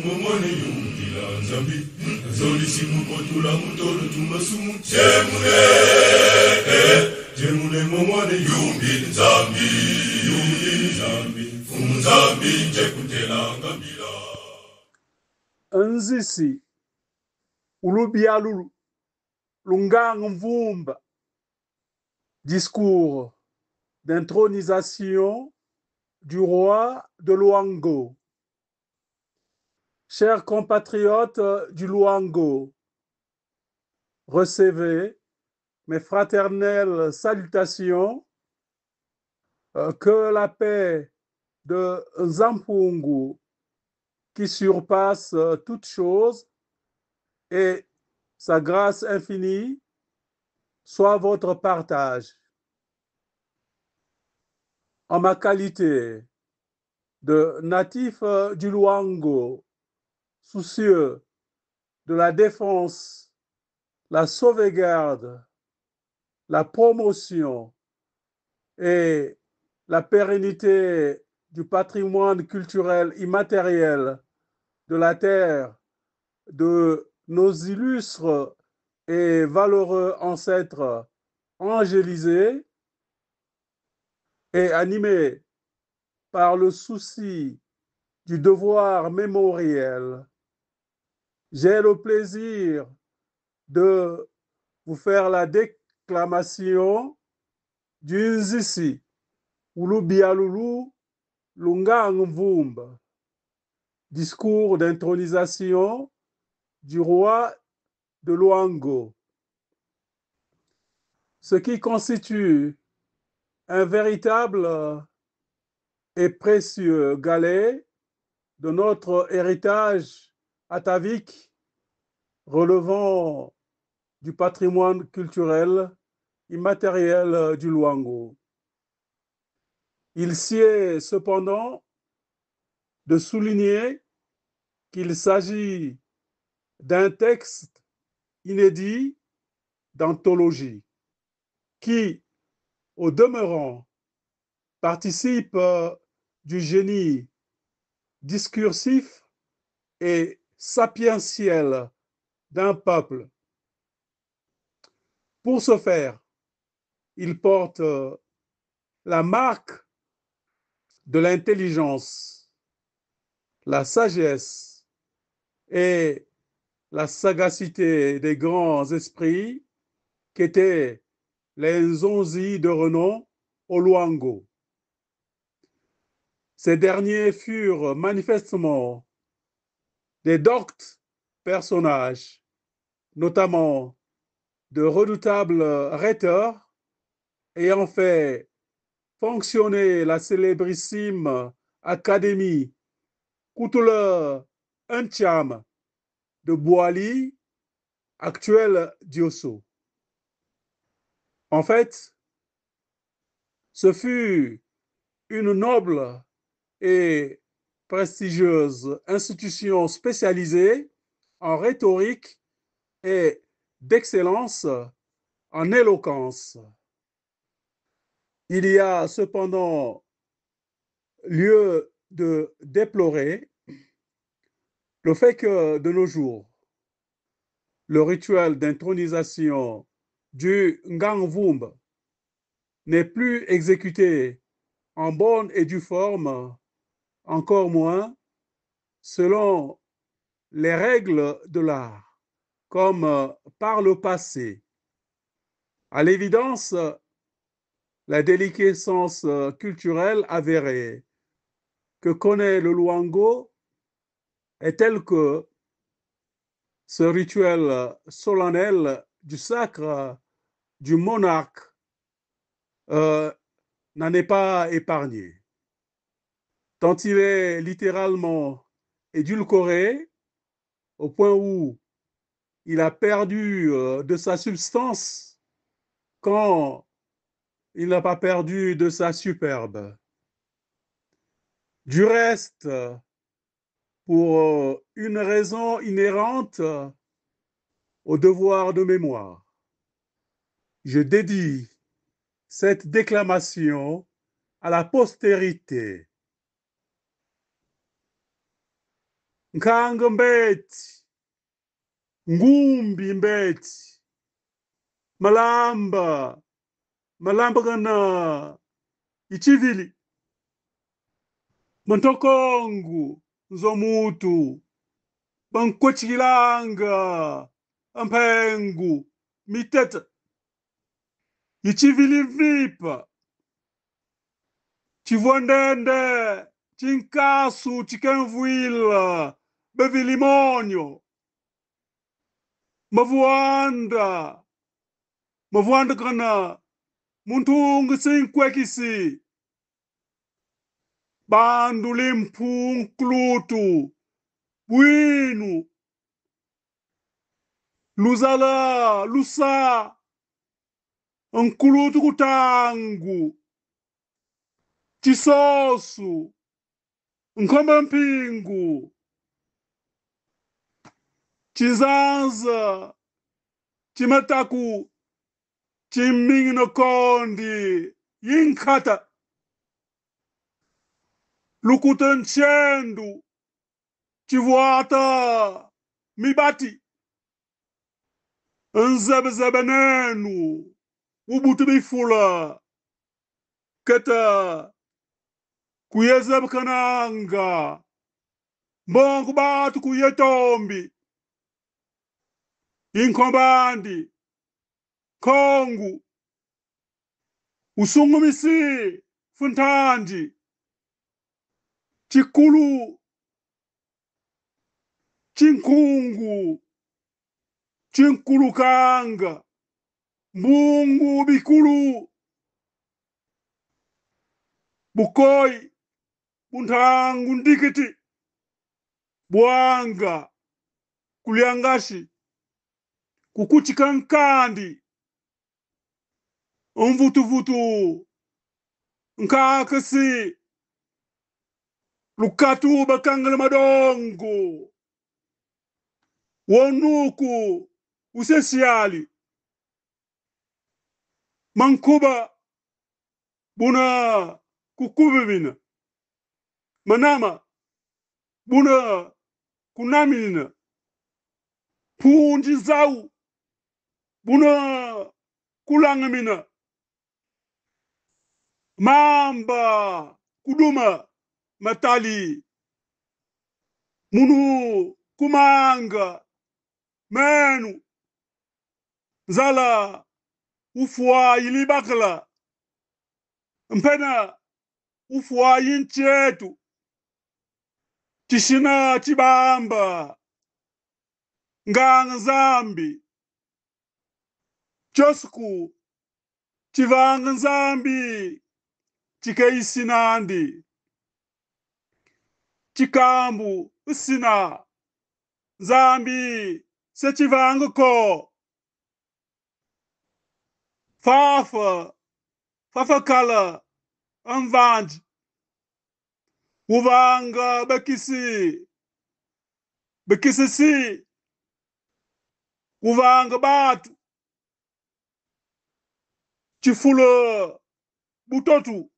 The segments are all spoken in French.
momone yungila nzambi zolisi mukotula mutolo tumasumu jemune momone yumbi nzambi fumu nzambi njekutelanga mbila Nzisi ulubialu lungang mvumba. Discours d'intronisation du roi de Luango. Chers compatriotes du Luango, recevez mes fraternelles salutations, que la paix de Zampungu, qui surpasse toute chose, et sa grâce infinie soit votre partage. En ma qualité de natif du Luango, soucieux de la défense, la sauvegarde, la promotion et la pérennité du patrimoine culturel immatériel de la terre de nos illustres et valeureux ancêtres angélisés, et animés par le souci du devoir mémoriel, j'ai le plaisir de vous faire la déclamation du Nzisi Ulubialulu Lungang Mvumba, discours d'intronisation du roi de Luango, ce qui constitue un véritable et précieux galet de notre héritage atavique relevant du patrimoine culturel immatériel du Luango. Il sied cependant de souligner qu'il s'agit d'un texte inédit d'anthologie qui, au demeurant, participe du génie discursif et sapientiel d'un peuple. Pour ce faire, il porte la marque de l'intelligence, la sagesse et la sagacité des grands esprits qu'étaient les Nzonzi de renom au Luango. Ces derniers furent manifestement des doctes personnages, notamment de redoutables rhéteurs ayant fait fonctionner la célébrissime Académie Koutoula Ncham de Boali, actuelle Diosso. En fait, ce fut une noble et prestigieuse institution spécialisée en rhétorique et d'excellence en éloquence. Il y a cependant lieu de déplorer le fait que de nos jours, le rituel d'intronisation du Ngangvumba n'est plus exécuté en bonne et due forme, encore moins selon les règles de l'art, comme par le passé. À l'évidence, la déliquescence culturelle avérée que connaît le Luango est telle que ce rituel solennel du sacre du monarque n'en est pas épargné, tant il est littéralement édulcoré au point où il a perdu de sa substance quand il n'a pas perdu de sa superbe. Du reste, pour une raison inhérente au devoir de mémoire, je dédie cette déclamation à la postérité. Nkanga mbeti, ngumbi mbeti, malamba kana ichivili, mantokongu nzomutu, bankochilanga, ampengu, miteta, ichivili vipa, chivondende, chinkasu, chikenvuila, bevilimonyo, mavuanda kana muntungu sinkwekisi bandu limpunklutu bwinu luzala lusa nkulutu kutangu chisosu nkhomba mpingu chizanza chimataku chimingino kondi yinkhata lukuta nchendu chivuata mibati nzebezebe nenu ubutu bifula keta kuyezebe kananga mbongo batu kuyetombi inkombandi kongu usungumisi funtanji chikulu chinkungu chinkulukanga mbungu bikulu bukoi buntangu ndikiti bwanga kulyangashi kukuchika nkandi mvutuvutu nkakasi lukatu bakangala madongo wonuku usesiali mankuba buna kukubibina manama buna kunamina punji zau buna kulangamina mamba kuduma matali munu kumanga menu zala ufua ilibakla mpena ufua yinchetu chishina chibamba nganga zambi chosku chivanga zambi chikeisinandi chikambu usina zambi sechivanga ko fafa kala anvanji uvanga bekisi si uvanga batu chifula butotu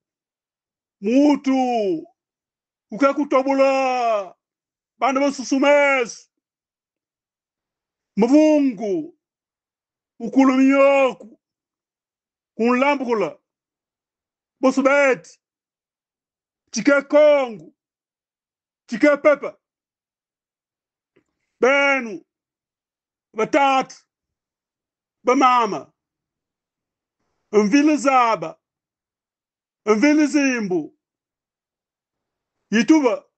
mutu ukakutobula bana basusumesu mavungu ukulumiyoku kunlambula bosubeti chike kongu chike pepa benu batatu bamama mvile zaba mvile zimbu yituba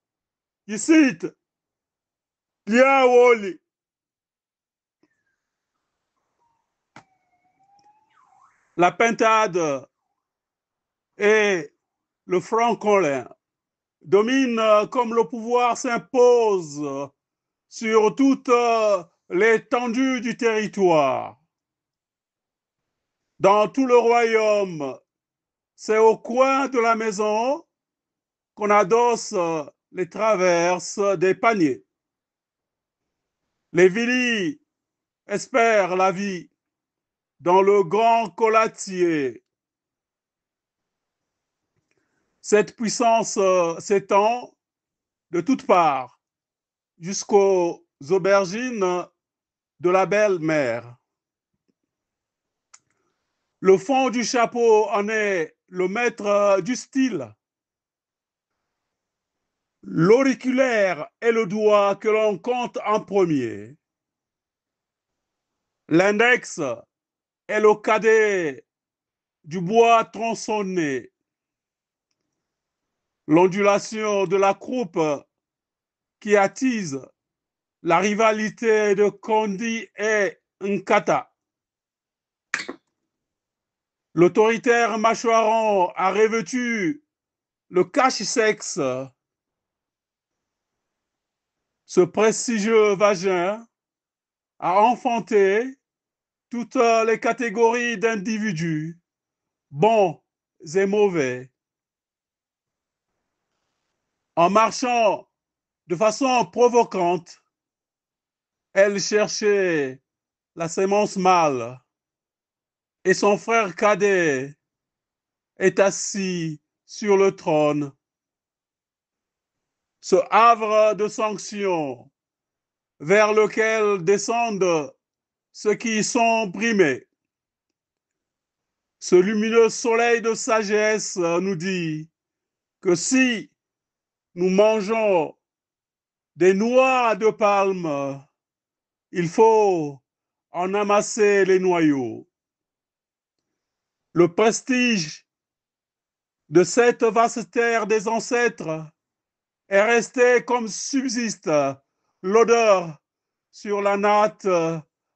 yisita liawoli la pintade et le francolin dominent comme le pouvoir s'impose sur toute l'étendue du territoire. Dans tout le royaume, c'est au coin de la maison qu'on adosse les traverses des paniers. Les Vili espèrent la vie dans le grand colatier. Cette puissance s'étend de toutes parts jusqu'aux aubergines de la belle-mère. Le fond du chapeau en est le maître du style. L'auriculaire est le doigt que l'on compte en premier. L'index est le cadet du bois tronçonné. L'ondulation de la croupe qui attise la rivalité de Kondi et Nkata. L'autoritaire mâchoiron a revêtu le cache-sexe. Ce prestigieux vagin a enfanté toutes les catégories d'individus, bons et mauvais. En marchant de façon provocante, elle cherchait la sémence mâle et son frère cadet est assis sur le trône. Ce havre de sanction vers lequel descendent ceux qui sont brimés. Ce lumineux soleil de sagesse nous dit que si nous mangeons des noix de palme, il faut en amasser les noyaux. Le prestige de cette vaste terre des ancêtres est resté comme subsiste l'odeur sur la natte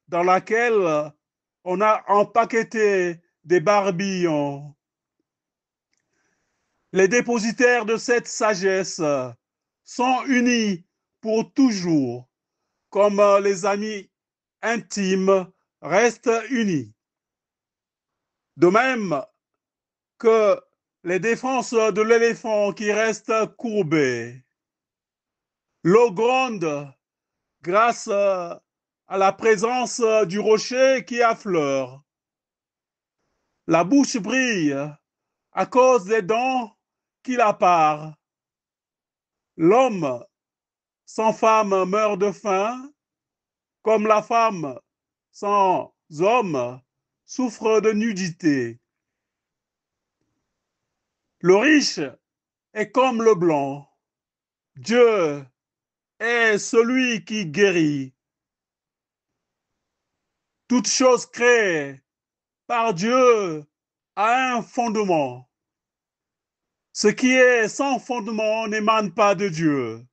dans laquelle on a empaqueté des barbillons. Les dépositaires de cette sagesse sont unis pour toujours, comme les amis intimes restent unis. De même que les défenses de l'éléphant qui reste courbé. L'eau gronde grâce à la présence du rocher qui affleure. La bouche brille à cause des dents qui la parent. L'homme sans femme meurt de faim, comme la femme sans homme souffre de nudité. Le riche est comme le blanc. Dieu est celui qui guérit. Toute chose créée par Dieu a un fondement. Ce qui est sans fondement n'émane pas de Dieu.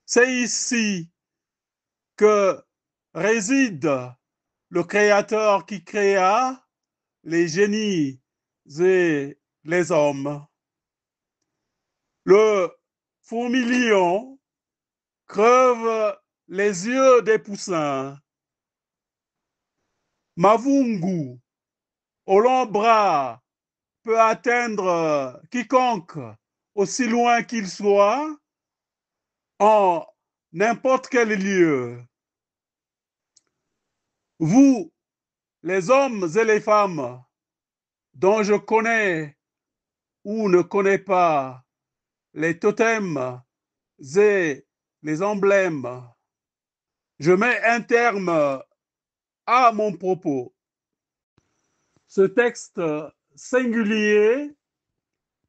C'est ici que réside le Créateur qui créa les génies et les hommes. Le fourmilion crève les yeux des poussins. Mavungu, au long bras, peut atteindre quiconque, aussi loin qu'il soit, en n'importe quel lieu. Vous, les hommes et les femmes, dont je connais ou ne connais pas les totems et les emblèmes, je mets un terme à mon propos. Ce texte singulier,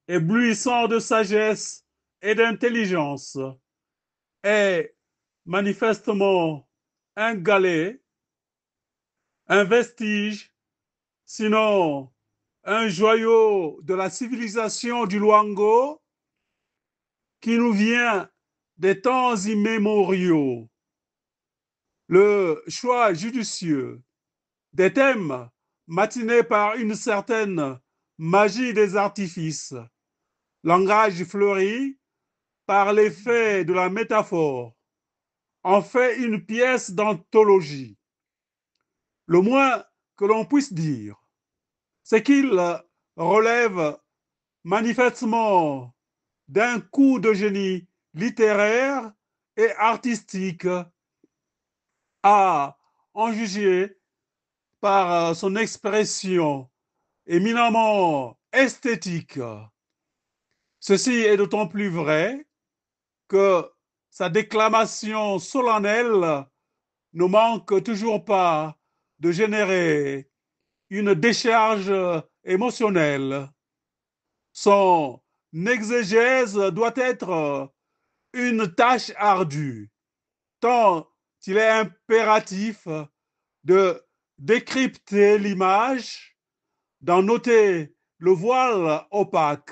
éblouissant de sagesse et d'intelligence, est manifestement un galet, un vestige, sinon un joyau de la civilisation du Luango qui nous vient des temps immémoriaux. Le choix judicieux des thèmes matinés par une certaine magie des artifices, langage fleuri par l'effet de la métaphore, en fait une pièce d'anthologie. Le moins que l'on puisse dire, c'est qu'il relève manifestement d'un coup de génie littéraire et artistique à en juger par son expression éminemment esthétique. Ceci est d'autant plus vrai que sa déclamation solennelle ne manque toujours pas de générer une décharge émotionnelle. Son exégèse doit être une tâche ardue, tant il est impératif de décrypter l'image, d'en noter le voile opaque.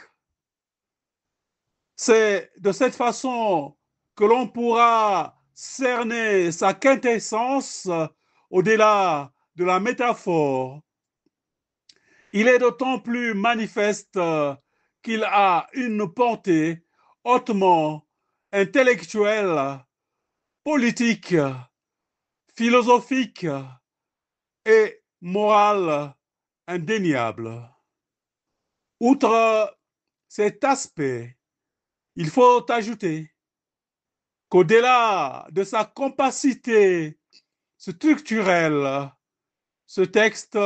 C'est de cette façon que l'on pourra cerner sa quintessence au-delà de la métaphore. Il est d'autant plus manifeste qu'il a une portée hautement intellectuelle, politique, philosophique et morale indéniable. Outre cet aspect, il faut ajouter qu'au-delà de sa compacité structurelle, ce texte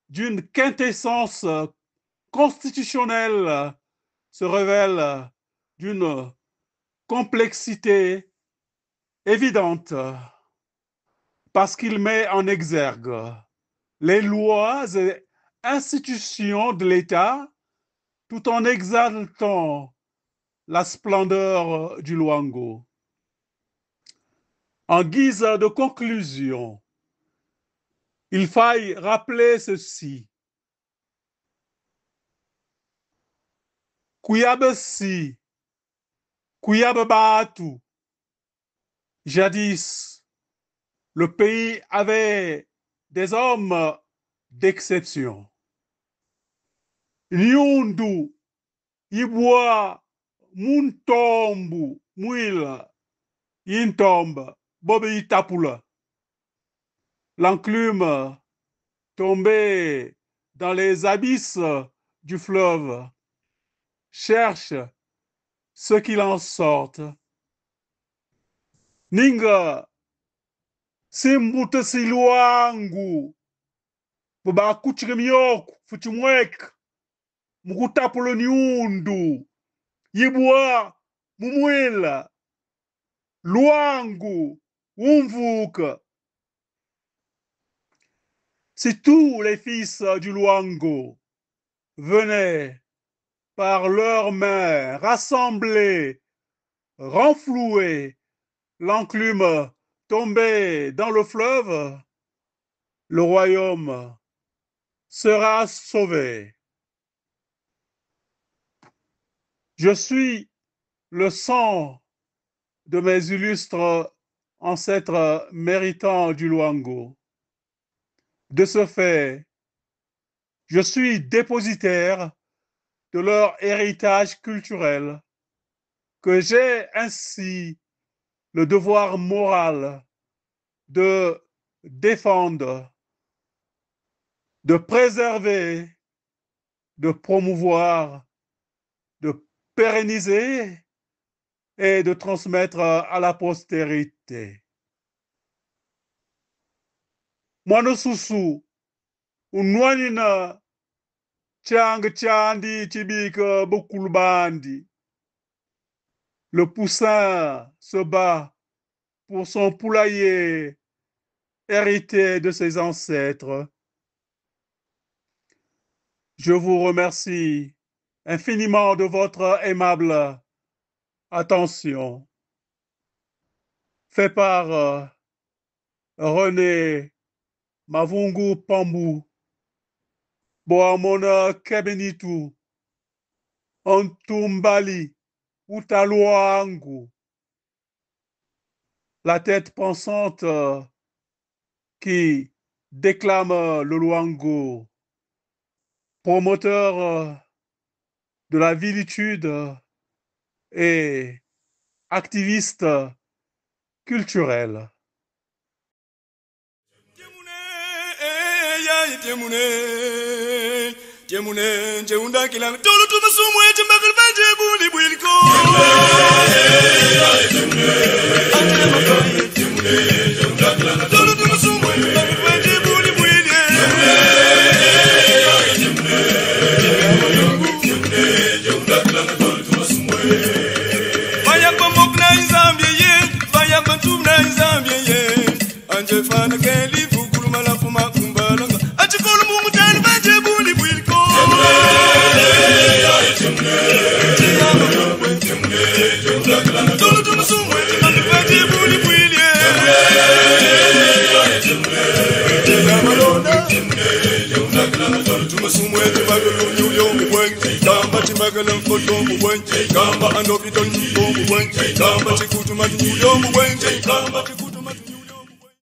d'une quintessence constitutionnelle se révèle d'une complexité évidente parce qu'il met en exergue les lois et institutions de l'État tout en exaltant la splendeur du Luango. En guise de conclusion, il faille rappeler ceci. Kouyabe si, Kouyabe Batu. Jadis, le pays avait des hommes d'exception. Nyundu, Ibwa, Muntombu, Mouila, Yintombe, Bobi Tapula. L'enclume tombé dans les abysses du fleuve cherche ce qu'il en sorte. Ninga, Simbute Siluangu, Baba Kuchirimiok, Fuchimwek, Mukutapulo Nyundu, Yibwa, Mumwila, Luangu, Umvuka. Si tous les fils du Luango venaient par leurs mains rassemblées, renflouer l'enclume tombé dans le fleuve, le royaume sera sauvé. Je suis le sang de mes illustres ancêtres méritants du Luango. De ce fait, je suis dépositaire de leur héritage culturel, que j'ai ainsi le devoir moral de défendre, de préserver, de promouvoir, de pérenniser et de transmettre à la postérité. Mwana susu, unwanina chang chandi chibika bokulbandi. Le poussin se bat pour son poulailler hérité de ses ancêtres. Je vous remercie infiniment de votre aimable attention. Fait par René Mavungu Pambu, Boamona Kebenitu, Antumbali, Utaluangu, la tête pensante qui déclame le Luango, promoteur de la vilitude et activiste culturel. Maya kwa mokna nzambi ya matumna nzambye ye anje fana keli fukulu malafu makumbala achikolo mungu tani baje buli bwiliko tolo tumusumwe tani baje buli bwilye tumusumwe tibagalo nyuyo mubwenje kamba tibagalo mfoto mubwenje kamba andopito mubwenje kamba chikutu matuyo mubwenje kamba